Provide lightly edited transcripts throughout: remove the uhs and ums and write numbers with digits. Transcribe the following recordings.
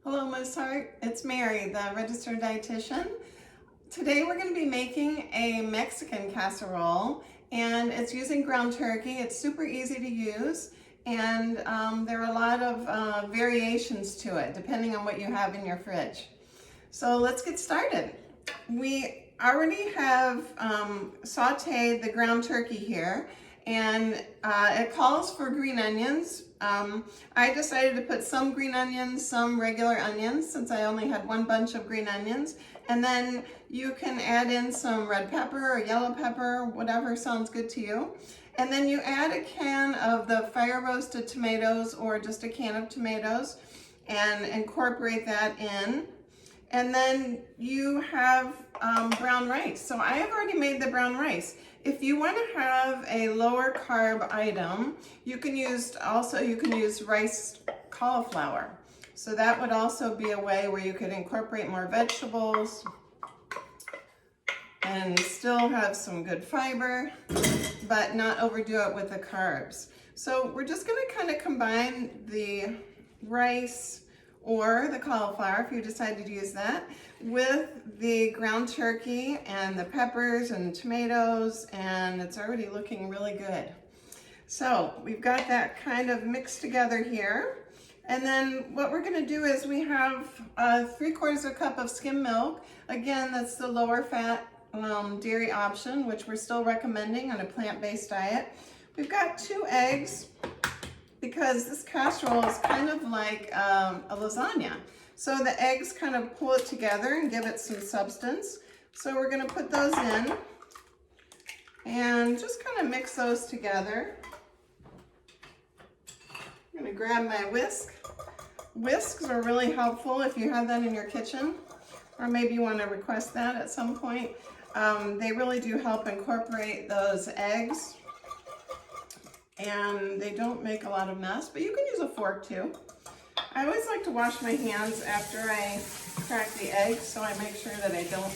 Hello, Miss Hart. It's Mary, the registered dietitian. Today we're going to be making a Mexican casserole, and it's using ground turkey. It's super easy to use, and there are a lot of variations to it depending on what you have in your fridge. So let's get started. We already have sauteed the ground turkey here, and it calls for green onions. I decided to put some green onions, some regular onions, since I only had one bunch of green onions. And then you can add in some red pepper or yellow pepper, whatever sounds good to you. And then you add a can of the fire roasted tomatoes or just a can of tomatoes and incorporate that in. And then you have brown rice. So I have already made the brown rice. If you want to have a lower carb item, you can use rice cauliflower. So that would also be a way where you could incorporate more vegetables and still have some good fiber, but not overdo it with the carbs. So we're just going to kind of combine the rice or the cauliflower, if you decide to use that, with the ground turkey and the peppers and tomatoes, and it's already looking really good. So we've got that kind of mixed together here. And then what we're gonna do is we have 3/4 cup of skim milk. Again, that's the lower fat dairy option, which we're still recommending on a plant-based diet. We've got 2 eggs, because this casserole is kind of like a lasagna. So the eggs kind of pull it together and give it some substance. So we're gonna put those in and just kind of mix those together. I'm gonna grab my whisk. Whisks are really helpful if you have that in your kitchen, or maybe you wanna request that at some point. They really do help incorporate those eggs, and they don't make a lot of mess, but you can use a fork too. I always like to wash my hands after I crack the eggs, so I make sure that I don't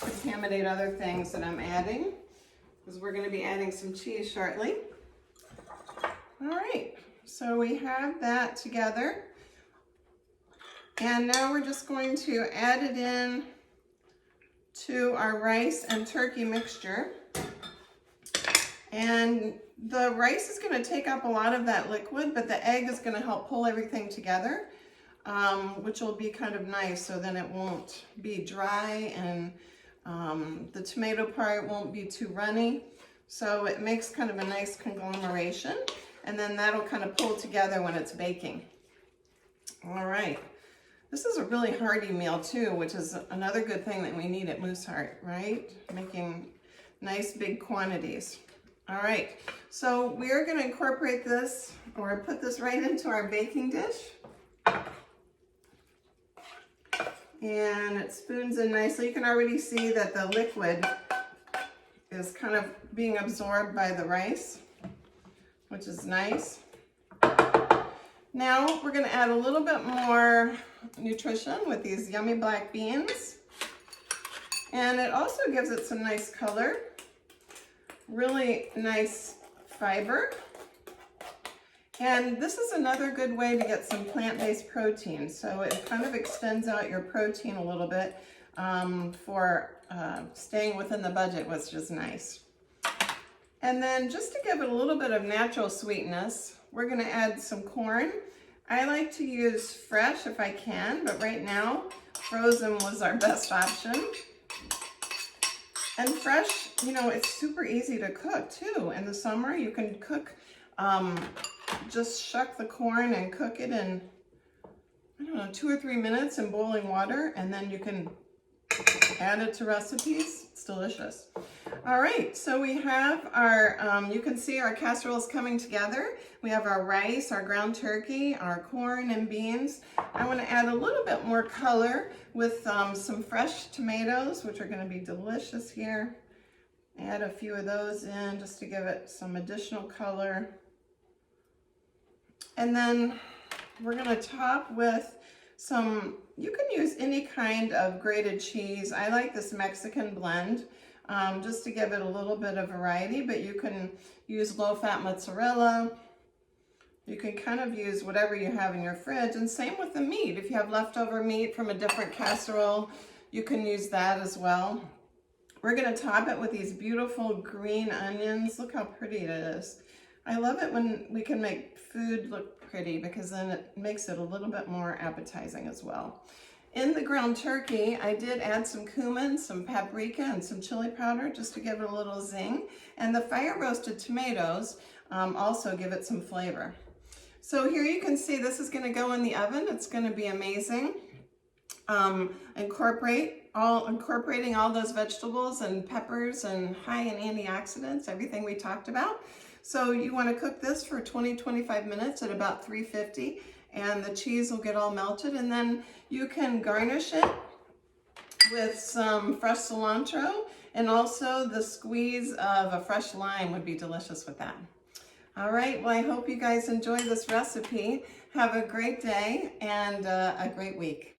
contaminate other things that I'm adding, because we're going to be adding some cheese shortly. All right, so we have that together, and now we're just going to add it in to our rice and turkey mixture. And the rice is going to take up a lot of that liquid, but the egg is going to help pull everything together, which will be kind of nice, so then it won't be dry, and the tomato part won't be too runny. So it makes kind of a nice conglomeration, and then that'll kind of pull together when it's baking. All right. This is a really hearty meal too, which is another good thing that we need at Moose Heart, right? Making nice big quantities. All right, so we're going to incorporate this, or put this right into our baking dish. And it spoons in nicely. You can already see that the liquid is kind of being absorbed by the rice, which is nice. Now we're going to add a little bit more nutrition with these yummy black beans. And it also gives it some nice color. Really nice fiber. And this is another good way to get some plant-based protein. So it kind of extends out your protein a little bit for staying within the budget, which is nice. And then just to give it a little bit of natural sweetness, we're going to add some corn. I like to use fresh if I can, but right now frozen was our best option. And fresh, you know, it's super easy to cook too. In the summer, you can cook, just shuck the corn and cook it in, I don't know, 2 or 3 minutes in boiling water, and then you can add it to recipes. It's delicious. All right, so we have our, you can see our casserole is coming together. We have our rice, our ground turkey, our corn and beans. I want to add a little bit more color with some fresh tomatoes, which are going to be delicious here. Add a few of those in just to give it some additional color. And then we're going to top with some, you can use any kind of grated cheese. I like this Mexican blend just to give it a little bit of variety, but you can use low-fat mozzarella. You can kind of use whatever you have in your fridge, and same with the meat. If you have leftover meat from a different casserole, you can use that as well. We're gonna top it with these beautiful green onions. Look how pretty it is. I love it when we can make food look pretty because then it makes it a little bit more appetizing as well. In the ground turkey, I did add some cumin, some paprika, and some chili powder just to give it a little zing. And the fire roasted tomatoes also give it some flavor. So here you can see this is gonna go in the oven. It's gonna be amazing. Incorporating all those vegetables and peppers and high in antioxidants, everything we talked about. So you want to cook this for 20-25 minutes at about 350, and the cheese will get all melted, and then you can garnish it with some fresh cilantro, and also the squeeze of a fresh lime would be delicious with that. All right, well, I hope you guys enjoy this recipe. Have a great day and a great week.